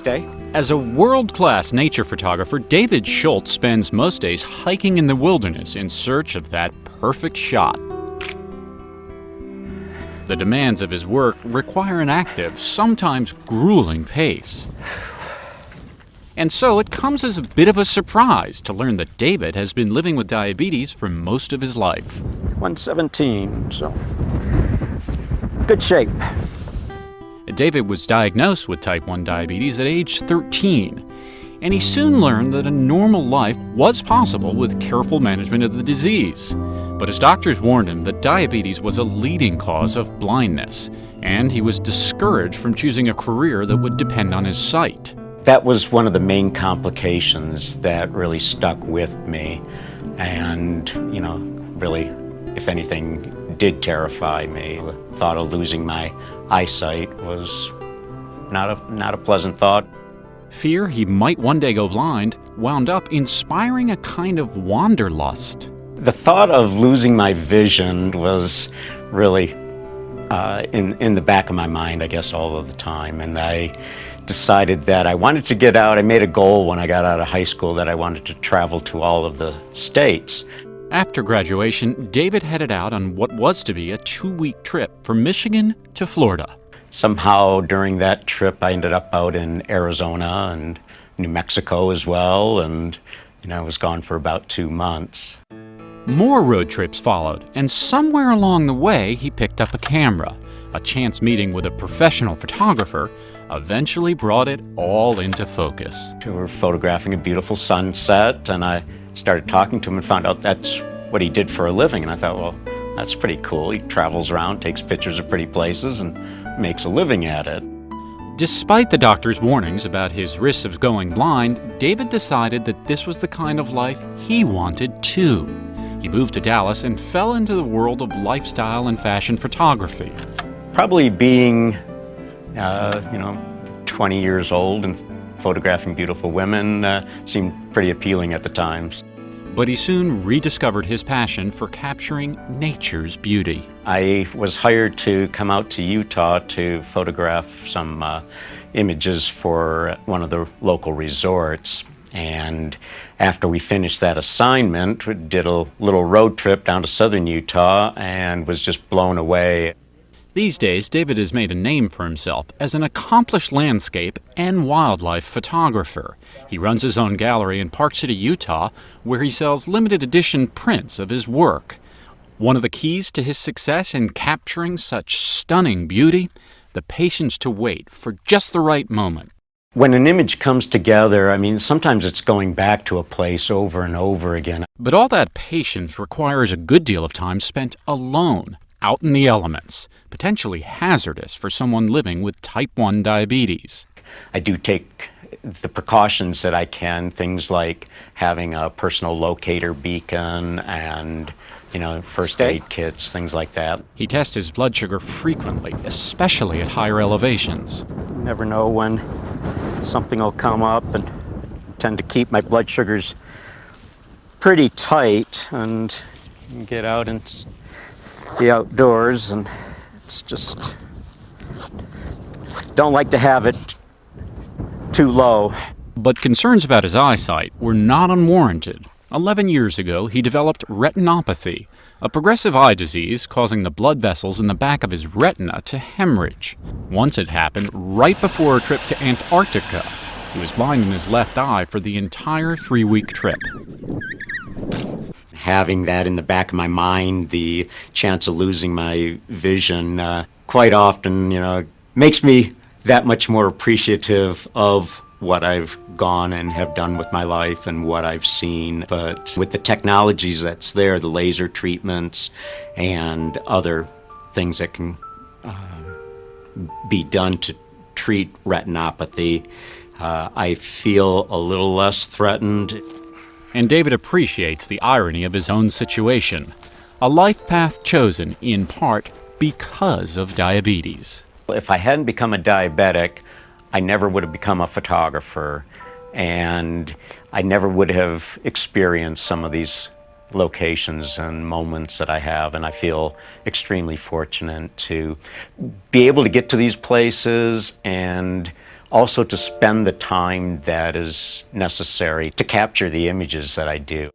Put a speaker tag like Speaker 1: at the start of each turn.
Speaker 1: day.
Speaker 2: As a world-class nature photographer, David Schultz spends most days hiking in the wilderness in search of that perfect shot. The demands of his work require an active, sometimes grueling pace. And so it comes as a bit of a surprise to learn that David has been living with diabetes for most of his life.
Speaker 1: 117, so good shape.
Speaker 2: David was diagnosed with type 1 diabetes at age 13, and he soon learned that a normal life was possible with careful management of the disease. But his doctors warned him that diabetes was a leading cause of blindness, and he was discouraged from choosing a career that would depend on his sight.
Speaker 1: That was one of the main complications that really stuck with me, and, really, if anything, did terrify me. The thought of losing my eyesight was not a pleasant thought.
Speaker 2: Fear he might one day go blind wound up inspiring a kind of wanderlust.
Speaker 1: The thought of losing my vision was really in the back of my mind, I guess, all of the time. And I decided that I wanted to get out. I made a goal when I got out of high school that I wanted to travel to all of the states.
Speaker 2: After graduation, David headed out on what was to be a 2-week trip from Michigan to Florida.
Speaker 1: Somehow during that trip, I ended up out in Arizona and New Mexico as well, and I was gone for about 2 months.
Speaker 2: More road trips followed, and somewhere along the way, he picked up a camera. A chance meeting with a professional photographer eventually brought it all into focus.
Speaker 1: We were photographing a beautiful sunset, and I started talking to him and found out that's what he did for a living. And I thought, well, that's pretty cool. He travels around, takes pictures of pretty places, and makes a living at it.
Speaker 2: Despite the doctor's warnings about his risks of going blind, David decided that this was the kind of life he wanted too. He moved to Dallas and fell into the world of lifestyle and fashion photography.
Speaker 1: Probably being, 20 years old and photographing beautiful women seemed pretty appealing at the times.
Speaker 2: But he soon rediscovered his passion for capturing nature's beauty.
Speaker 1: I was hired to come out to Utah to photograph some images for one of the local resorts. And after we finished that assignment, we did a little road trip down to southern Utah and was just blown away.
Speaker 2: These days, David has made a name for himself as an accomplished landscape and wildlife photographer. He runs his own gallery in Park City, Utah, where he sells limited edition prints of his work. One of the keys to his success in capturing such stunning beauty, the patience to wait for just the right moment.
Speaker 1: When an image comes together, sometimes it's going back to a place over and over again.
Speaker 2: But all that patience requires a good deal of time spent alone, out in the elements, potentially hazardous for someone living with type 1 diabetes.
Speaker 1: I do take the precautions that I can, things like having a personal locator beacon and, first aid kits, things like that.
Speaker 2: He tests his blood sugar frequently, especially at higher elevations.
Speaker 1: You never know when something will come up, and I tend to keep my blood sugars pretty tight and get out and the outdoors, and it's just don't like to have it too low.
Speaker 2: But concerns about his eyesight were not unwarranted. 11 years ago, he developed retinopathy, a progressive eye disease causing the blood vessels in the back of his retina to hemorrhage. Once it happened right before a trip to Antarctica. He was blind in his left eye for the entire 3-week trip.
Speaker 1: Having that in the back of my mind, the chance of losing my vision, quite often, makes me that much more appreciative of what I've gone and have done with my life and what I've seen. But with the technologies that's there, the laser treatments and other things that can be done to treat retinopathy, I feel a little less threatened.
Speaker 2: And David appreciates the irony of his own situation, a life path chosen in part because of diabetes.
Speaker 1: If I hadn't become a diabetic, I never would have become a photographer, and I never would have experienced some of these locations and moments that I have, and I feel extremely fortunate to be able to get to these places and also to spend the time that is necessary to capture the images that I do.